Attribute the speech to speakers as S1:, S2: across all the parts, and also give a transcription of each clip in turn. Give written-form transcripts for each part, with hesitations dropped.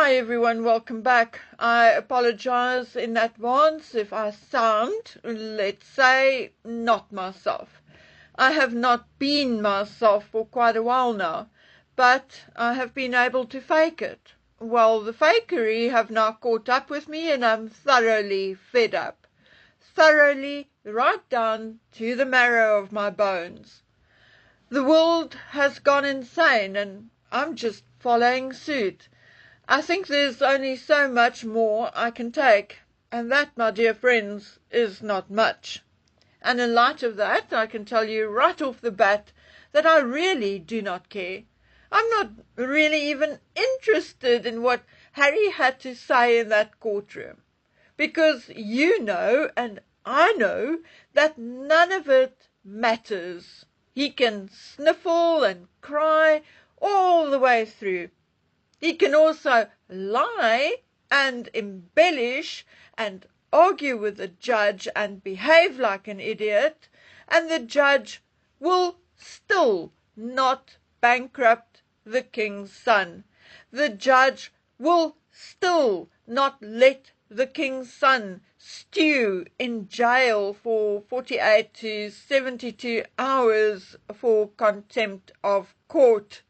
S1: Hi everyone, welcome back. I apologize in advance if I sound, let's say, not myself. I have not been myself for quite a while now, but I have been able to fake it. Well, the fakery have now caught up with me and I'm thoroughly fed up. Thoroughly, right down to the marrow of my bones. The world has gone insane and I'm just following suit. I think there's only so much more I can take, and that, my dear friends, is not much. And in light of that, I can tell you right off the bat that I really do not care. I'm not really even interested in what Harry had to say in that courtroom, because you know and I know that none of it matters. He can sniffle and cry all the way through. He can also lie and embellish and argue with the judge and behave like an idiot, and the judge will still not bankrupt the king's son. The judge will still not let the king's son stew in jail for 48 to 72 hours for contempt of court.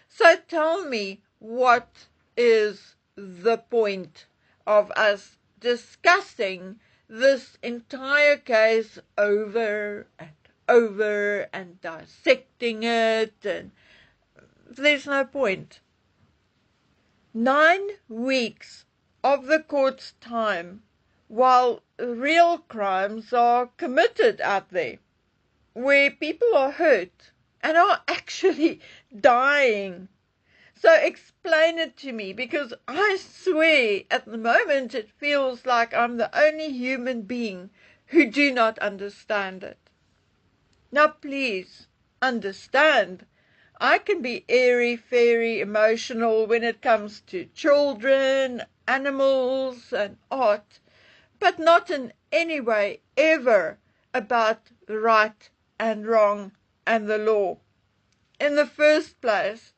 S1: So tell me, what is the point of us discussing this entire case over and dissecting it? And there's no point. 9 weeks of the court's time while real crimes are committed out there, where people are hurt and are actually dying. So explain it to me, because I swear at the moment it feels like I'm the only human being who do not understand it. Now please understand, I can be airy-fairy emotional when it comes to children, animals and art, but not in any way ever about right and wrong and the law. In the first place,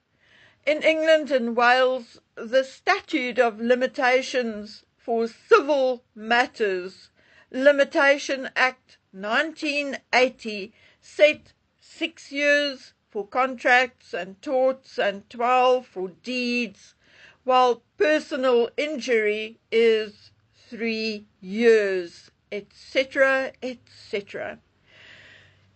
S1: in England and Wales, the Statute of Limitations for Civil Matters, Limitation Act 1980, set 6 years for contracts and torts and 12 for deeds, while personal injury is 3 years, etc., etc.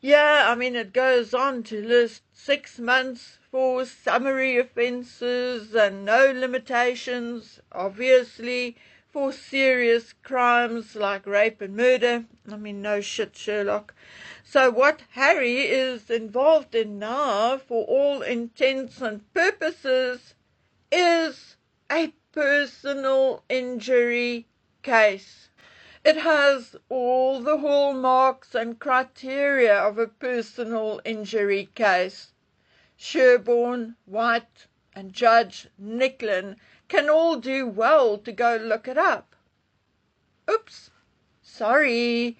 S1: Yeah, I mean, it goes on to list 6 months for summary offences and no limitations, obviously, for serious crimes like rape and murder. I mean, no shit, Sherlock. So what Harry is involved in now, for all intents and purposes, is a personal injury case. It has all the hallmarks and criteria of a personal injury case. Sherborne, White and Judge Nicklin can all do well to go look it up. Oops, sorry,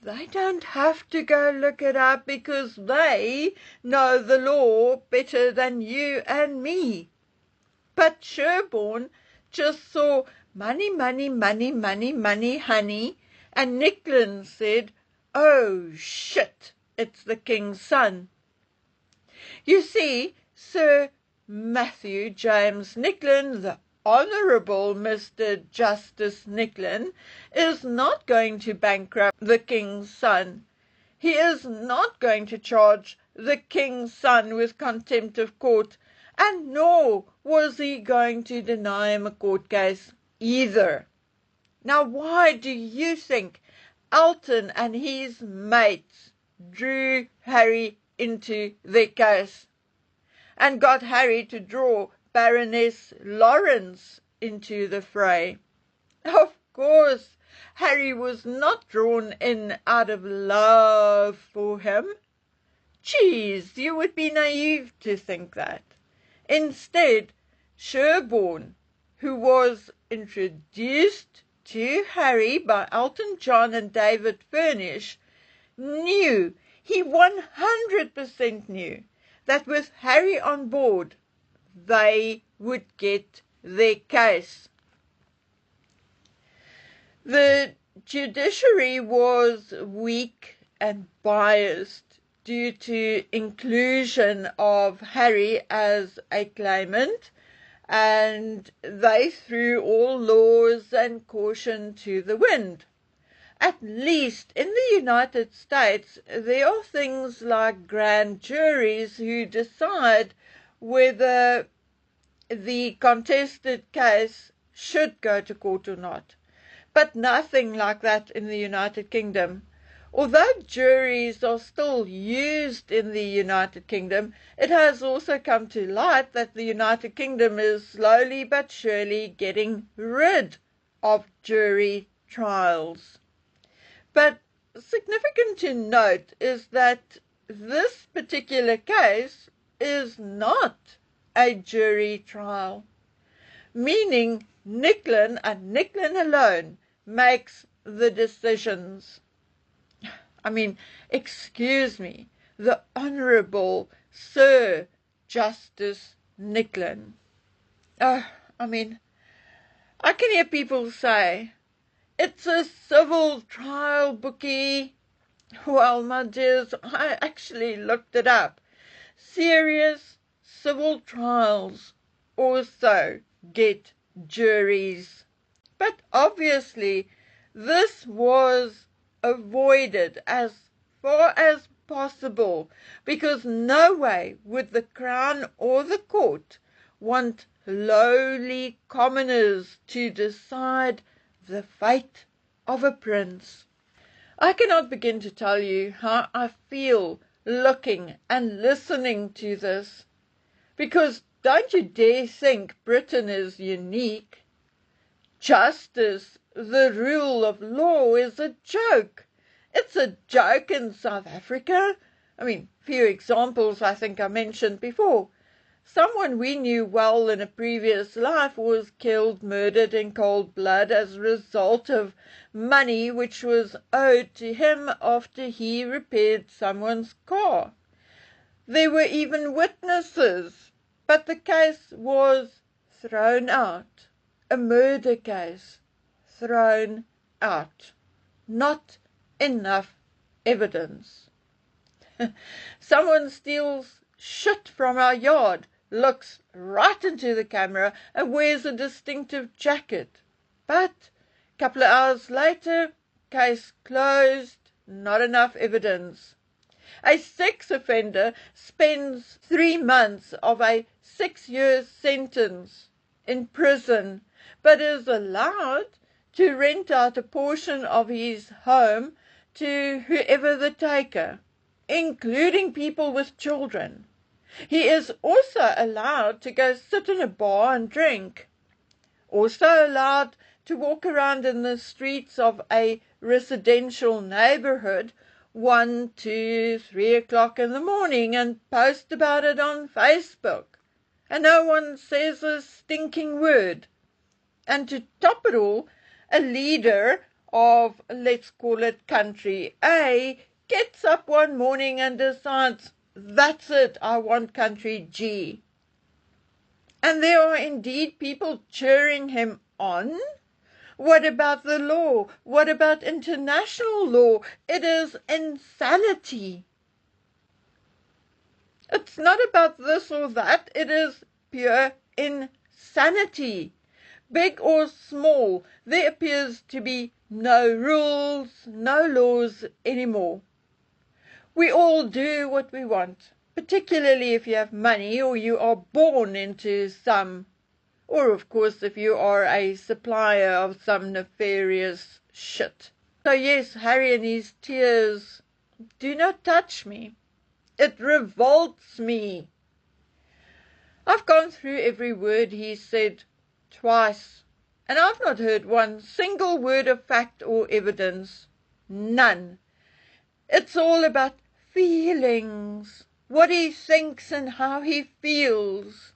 S1: they don't have to go look it up because they know the law better than you and me. But Sherborne just saw money, money, money, money, money, honey, and Nicklin said, "Oh shit, it's the king's son." You see, Sir Matthew James Nicklin, the Honourable Mr. Justice Nicklin, is not going to bankrupt the king's son. He is not going to charge the king's son with contempt of court, and nor was he going to deny him a court case either. Now, why do you think Elton and his mates drew Harry into their case and got Harry to draw Baroness Lawrence into the fray? Of course, Harry was not drawn in out of love for him. Geez, you would be naive to think that. Instead, Sherborne, who was introduced to Harry by Elton John and David Furnish, knew, he 100% knew, that with Harry on board, they would get their case. The judiciary was weak and biased due to inclusion of Harry as a claimant, and they threw all laws and caution to the wind. At least in the United States, there are things like grand juries who decide whether the contested case should go to court or not. But nothing like that in the United Kingdom. Although juries are still used in the United Kingdom, it has also come to light that the United Kingdom is slowly but surely getting rid of jury trials. But significant to note is that this particular case is not a jury trial, meaning Nicklin and Nicklin alone makes the decisions. I mean, excuse me, the Honourable Sir Justice Nicklin. I mean, I can hear people say, it's a civil trial, bookie. Well, my dears, I actually looked it up. Serious civil trials also get juries. But obviously, this was avoided as far as possible, because no way would the Crown or the court want lowly commoners to decide the fate of a prince. I cannot begin to tell you how I feel looking and listening to this, because don't you dare think Britain is unique. Justice, the rule of law, is a joke. It's a joke in South Africa. I mean, few examples I think I mentioned before. Someone we knew well in a previous life was killed, murdered in cold blood as a result of money which was owed to him after he repaired someone's car. There were even witnesses, but the case was thrown out. A murder case thrown out. Not enough evidence. Someone steals shit from our yard, looks right into the camera and wears a distinctive jacket. But a couple of hours later, case closed, not enough evidence. A sex offender spends 3 months of a 6-year sentence in prison, but is allowed to rent out a portion of his home to whoever the taker, including people with children. He is also allowed to go sit in a bar and drink. Also allowed to walk around in the streets of a residential neighborhood 1, 2, 3 o'clock in the morning and post about it on Facebook. And no one says a stinking word. And to top it all, a leader of, let's call it country A, gets up one morning and decides, that's it, I want country G. And there are indeed people cheering him on. What about the law? What about international law? It is insanity. It's not about this or that. It is pure insanity. Big or small, there appears to be no rules, no laws anymore. We all do what we want, particularly if you have money or you are born into some, or of course if you are a supplier of some nefarious shit. So yes, Harry and his tears do not touch me. It revolts me. I've gone through every word he said twice, and I've not heard one single word of fact or evidence. None. It's all about feelings, what he thinks and how he feels.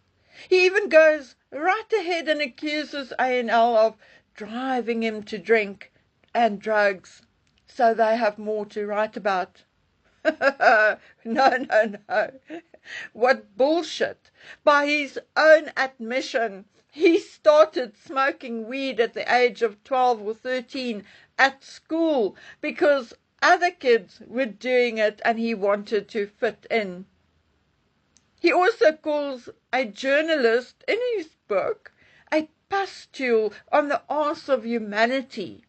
S1: He even goes right ahead and accuses A&L of driving him to drink and drugs so they have more to write about. No. What bullshit. By his own admission, He started smoking weed at the age of 12 or 13 at school because other kids were doing it and he wanted to fit in. He also calls a journalist in his book a pustule on the arse of humanity,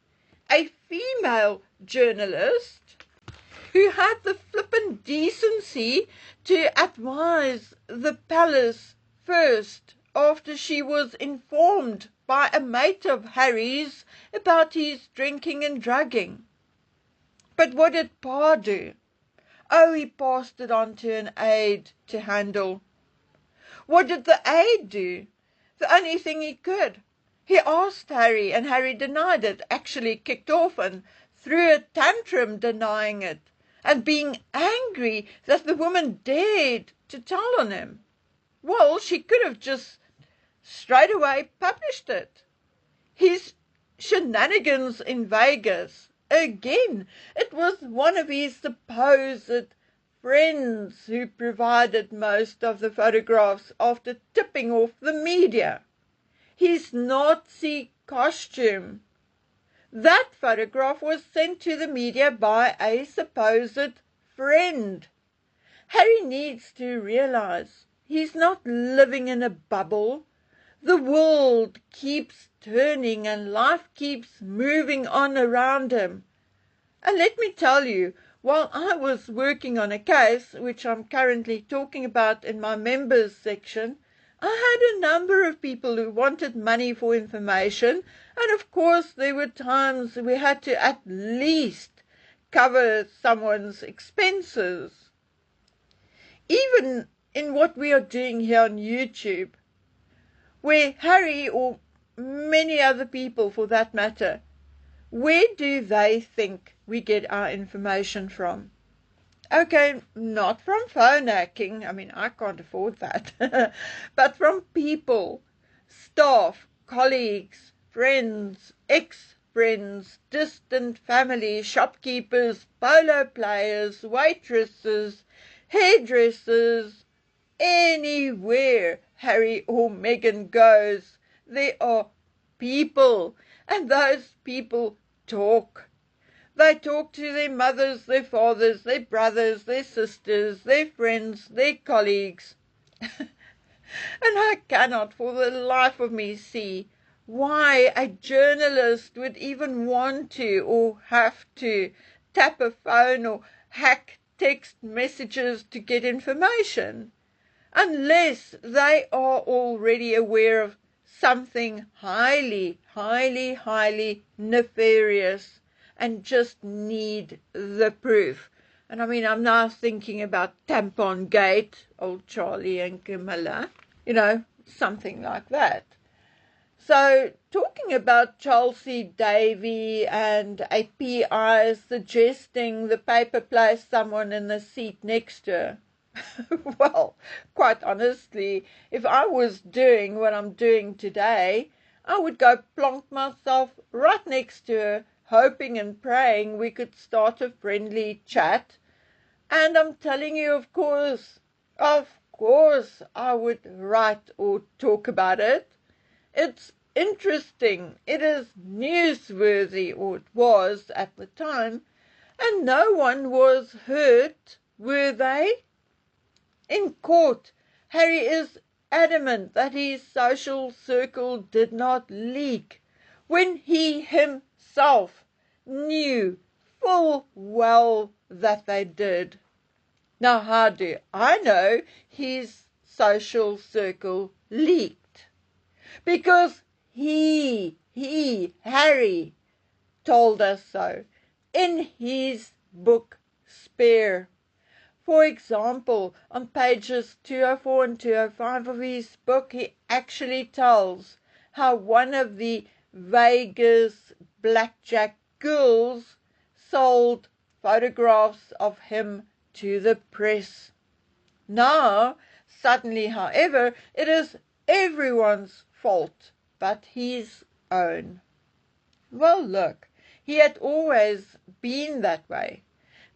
S1: a female journalist who had the flippin' decency to advise the palace first after she was informed by a mate of Harry's about his drinking and drugging. But what did Pa do? Oh, he passed it on to an aide to handle. What did the aide do? The only thing he could. He asked Harry, and Harry denied it, actually kicked off and threw a tantrum denying it, and being angry that the woman dared to tell on him. Well, she could have just straight away published it. His shenanigans in Vegas. Again, it was one of his supposed friends who provided most of the photographs after tipping off the media. His Nazi costume. That photograph was sent to the media by a supposed friend. Harry needs to realize he's not living in a bubble. The world keeps turning and life keeps moving on around him. And let me tell you, while I was working on a case, which I'm currently talking about in my members section, I had a number of people who wanted money for information, and of course there were times we had to at least cover someone's expenses. Even in what we are doing here on YouTube, where Harry, or many other people for that matter, where do they think we get our information from? Okay, not from phone hacking, I mean, I can't afford that, but from people, staff, colleagues, friends, ex-friends, distant family, shopkeepers, polo players, waitresses, hairdressers. Anywhere Harry or Meghan goes, there are people, and those people talk. They talk to their mothers, their fathers, their brothers, their sisters, their friends, their colleagues. And I cannot for the life of me see why a journalist would even want to or have to tap a phone or hack text messages to get information, unless they are already aware of something highly, highly, highly nefarious and just need the proof. And I mean, I'm now thinking about Tampon Gate, old Charlie and Camilla, something like that. So, talking about Chelsea Davy and a PI suggesting the paper place someone in the seat next to her. Well, quite honestly, if I was doing what I'm doing today, I would go plonk myself right next to her, hoping and praying we could start a friendly chat. And I'm telling you, of course, I would write or talk about it. It's interesting. It is newsworthy, or it was at the time, and no one was hurt, were they? In court, Harry is adamant that his social circle did not leak when he himself knew full well that they did. Now, how do I know his social circle leaked? Because he, Harry, told us so in his book Spare. For example, on pages 204 and 205 of his book, he actually tells how one of the Vegas blackjack girls sold photographs of him to the press. Now, suddenly, however, it is everyone's fault but his own. Well, look, he had always been that way,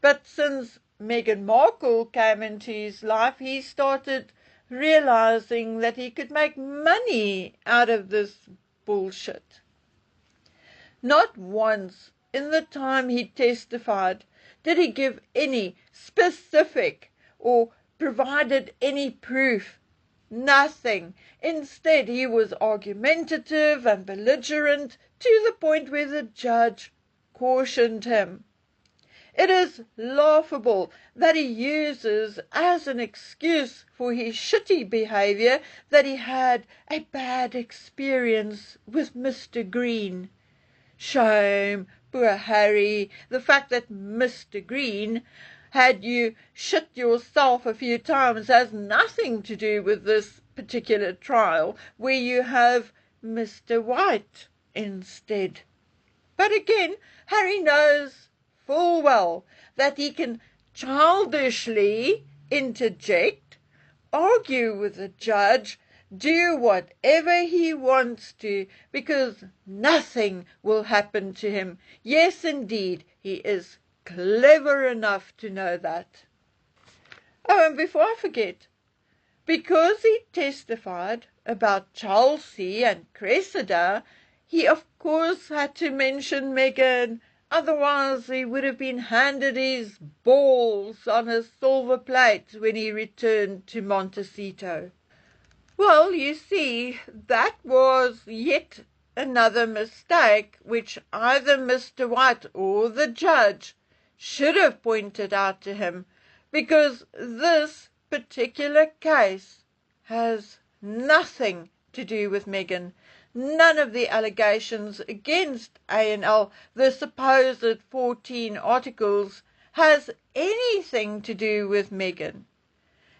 S1: but since Meghan Markle came into his life, he started realizing that he could make money out of this bullshit. Not once in the time he testified did he give any specific or provided any proof. Nothing. Instead, he was argumentative and belligerent to the point where the judge cautioned him. It is laughable that he uses as an excuse for his shitty behavior that he had a bad experience with Mr. Green. Shame, poor Harry. The fact that Mr. Green had you shit yourself a few times has nothing to do with this particular trial, where you have Mr. White instead. But again, Harry knows full well that he can childishly interject, argue with the judge, do whatever he wants to, because nothing will happen to him. Yes, indeed, he is clever enough to know that. Oh, and before I forget, because he testified about Chelsea and Cressida, he of course had to mention Meghan. Otherwise, he would have been handed his balls on a silver plate when he returned to Montecito. Well, you see, that was yet another mistake which either Mr. White or the judge should have pointed out to him, because this particular case has nothing to do with Meghan. None of the allegations against A&L, the supposed 14 articles, has anything to do with Meghan.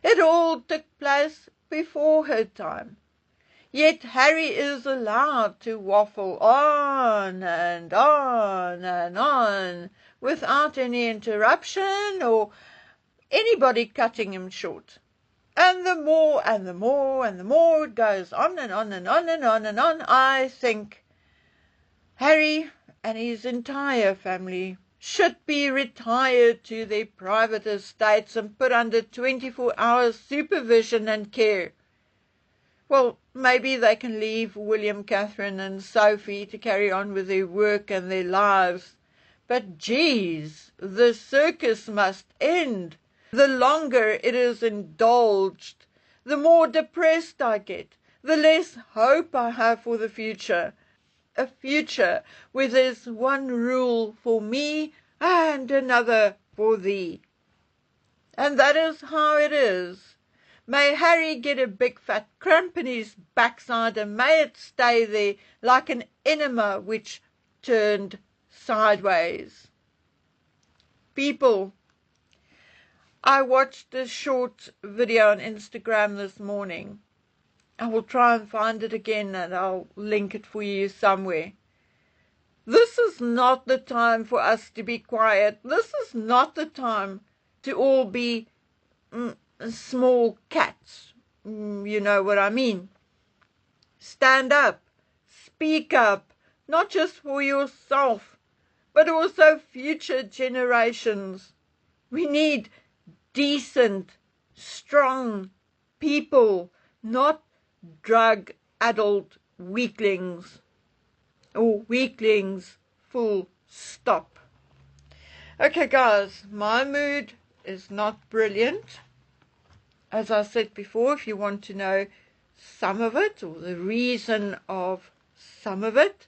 S1: It all took place before her time. Yet Harry is allowed to waffle on and on and on without any interruption or anybody cutting him short. And the more and the more and the more it goes on and on and on and on and on, I think Harry and his entire family should be retired to their private estates and put under 24-hour supervision and care. Well, maybe they can leave William, Catherine and Sophie to carry on with their work and their lives. But geez, the circus must end. The longer it is indulged, the more depressed I get, the less hope I have for the future. A future where there's one rule for me and another for thee. And that is how it is. May Harry get a big fat cramp in his backside, and may it stay there like an enema which turned sideways. People, I watched a short video on Instagram this morning. I will try and find it again and I'll link it for you somewhere. This is not the time for us to be quiet. This is not the time to all be small cats. You know what I mean. Stand up. Speak up. Not just for yourself, but also future generations. We need decent, strong people, not drug-addled weaklings, or weaklings, full stop. Okay, guys, my mood is not brilliant. As I said before, if you want to know some of it, or the reason of some of it,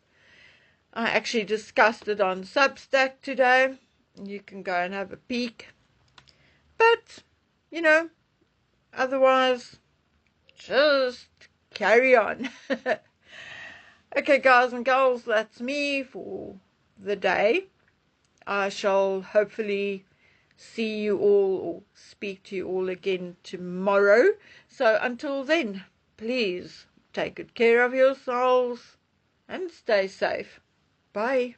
S1: I actually discussed it on Substack today. You can go and have a peek. But, you know, otherwise, just carry on. Okay, guys and girls, that's me for the day. I shall hopefully see you all or speak to you all again tomorrow. So until then, please take good care of yourselves and stay safe. Bye.